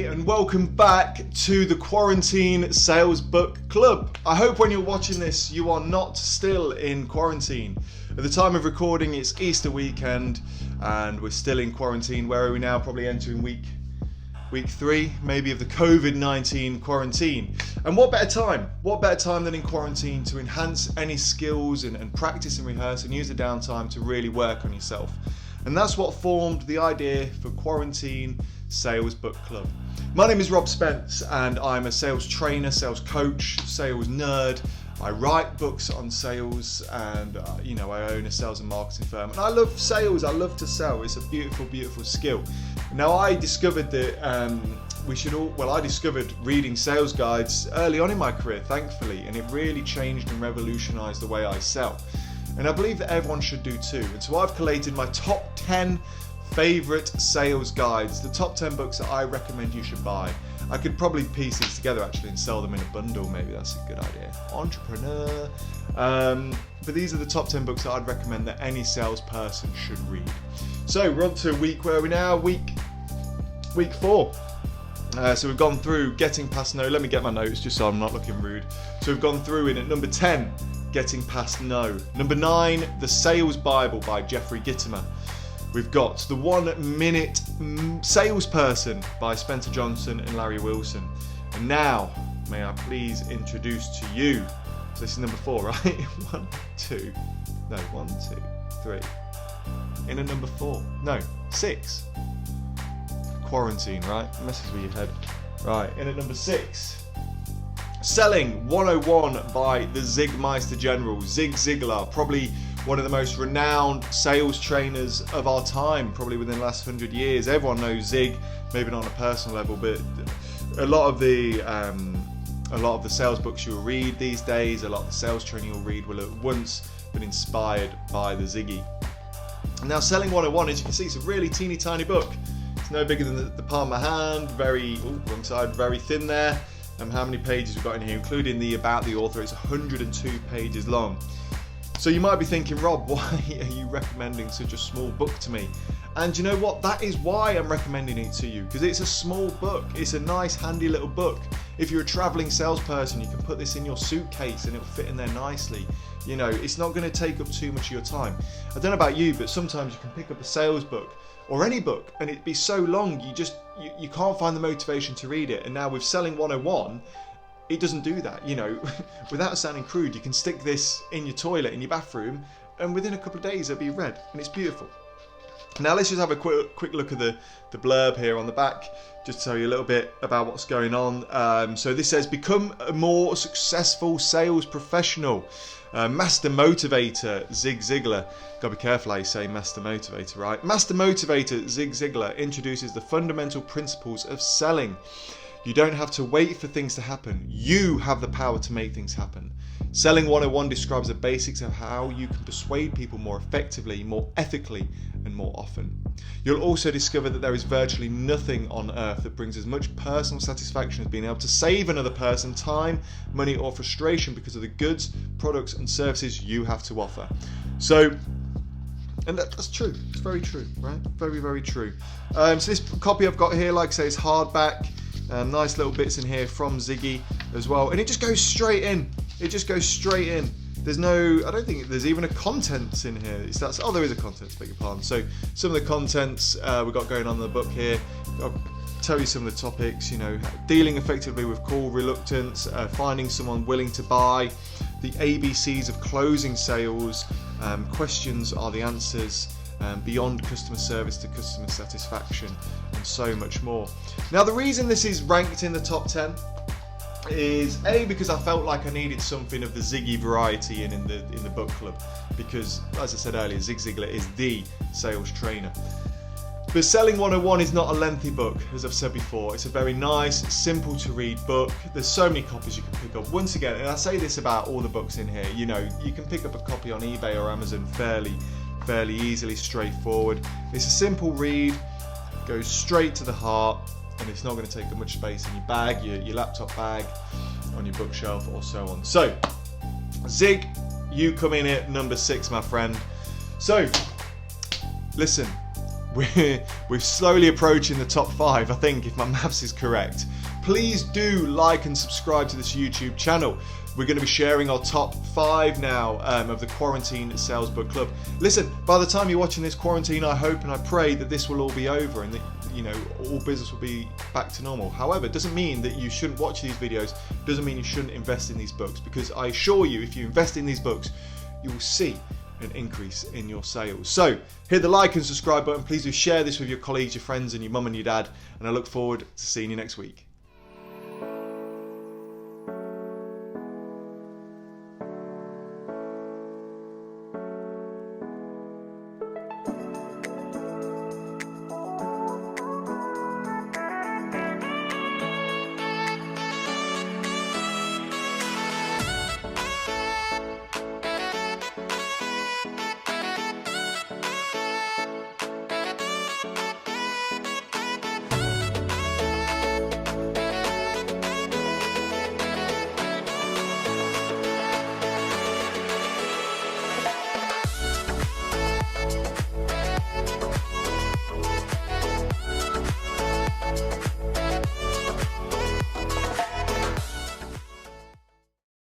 Hey, and welcome back to the Quarantine Sales Book Club. I hope when you're watching this you are not still in quarantine. At the time of recording it's Easter weekend and we're still in quarantine. Where are we now? Probably entering week 3 maybe of the COVID-19 quarantine. And what better time than in quarantine to enhance any skills and practice and rehearse and use the downtime to really work on yourself. And that's what formed the idea for Quarantine Sales Book Club. My name is Rob Spence and I'm a sales trainer, sales coach, sales nerd. I write books on sales and I own a sales and marketing firm. And I love sales, I love to sell. It's a beautiful, beautiful skill. Now I discovered that I discovered reading sales guides early on in my career, thankfully, and it really changed and revolutionized the way I sell. And I believe that everyone should do too. And so I've collated my top 10 favorite sales guides, the top 10 books that I recommend you should buy. I could probably piece these together actually and sell them in a bundle. Maybe that's a good idea. Entrepreneur. But these are the top 10 books that I'd recommend that any salesperson should read. So we're on to where are we now? Week 4. So we've gone through Getting Past No. Let me get my notes just so I'm not looking rude. So we've gone through in at number 10, Getting Past No. Number 9, The Sales Bible by Jeffrey Gitomer. We've got The 1 Minute Salesperson by Spencer Johnson and Larry Wilson. And now, may I please introduce to you, so this is number 4, right? 1, 2, 3. In at number 4, no, 6. Quarantine, right? Messes with your head. Right, in at number 6. Selling 101 by the Zigmeister General, Zig Ziglar, probably one of the most renowned sales trainers of our time, probably within the last 100 years. Everyone knows Zig, maybe not on a personal level, but a lot of the sales books you'll read these days, a lot of the sales training you'll read will have once been inspired by the Ziggy. Now, Selling 101, as you can see, it's a really teeny tiny book. It's no bigger than the palm of my hand, very thin there. How many pages we've got in here, including the about the author. It's 102 pages long. So you might be thinking, Rob, why are you recommending such a small book to me? And you know what? That is why I'm recommending it to you, because it's a small book. It's a nice, handy little book. If you're a traveling salesperson, you can put this in your suitcase and it'll fit in there nicely. You know, it's not going to take up too much of your time. I don't know about you, but sometimes you can pick up a sales book or any book and it'd be so long you can't find the motivation to read it. And now with Selling 101, it doesn't do that. You know, without sounding crude, you can stick this in your toilet in your bathroom and within a couple of days it'll be read, and it's beautiful. Now let's just have a quick look at the blurb here on the back, just to tell you a little bit about what's going on. So this says, become a more successful sales professional. Master Motivator Zig Ziglar. Gotta be careful how you say Master Motivator, right? Master Motivator Zig Ziglar introduces the fundamental principles of selling. You don't have to wait for things to happen. You have the power to make things happen. Selling 101 describes the basics of how you can persuade people more effectively, more ethically, and more often. You'll also discover that there is virtually nothing on earth that brings as much personal satisfaction as being able to save another person time, money, or frustration because of the goods, products, and services you have to offer. So, and that's true. It's very true, right? Very, very true. So this copy I've got here, like I say, is hardback. Nice little bits in here from Ziggy as well, and it just goes straight in. There's no, I don't think there's even a contents in here. There is a contents, beg your pardon. So some of the contents we've got going on in the book here. I'll tell you some of the topics, dealing effectively with call reluctance, finding someone willing to buy, the ABCs of closing sales, questions are the answers, beyond customer service to customer satisfaction, and so much more. Now the reason this is ranked in the top 10 is because I felt like I needed something of the Ziggy variety in the book club, because as I said earlier, Zig Ziglar is the sales trainer. But Selling 101 is not a lengthy book, as I've said before. It's a very nice, simple to read book. There's so many copies you can pick up. Once again, and I say this about all the books in here, you can pick up a copy on eBay or Amazon fairly easily, straightforward. It's a simple read, goes straight to the heart, and it's not going to take up much space in your bag, your laptop bag, on your bookshelf, or so on. So, Zig, you come in at number 6, my friend. So, listen, we're slowly approaching the top 5, I think, if my maths is correct. Please do like and subscribe to this YouTube channel. We're going to be sharing our top 5 now of the Quarantine Sales Book Club. Listen, by the time you're watching this quarantine, I hope and I pray that this will all be over and that, you know, all business will be back to normal. However, it doesn't mean that you shouldn't watch these videos. It doesn't mean you shouldn't invest in these books, because I assure you, if you invest in these books, you will see an increase in your sales. So hit the like and subscribe button. Please do share this with your colleagues, your friends, and your mum and your dad. And I look forward to seeing you next week.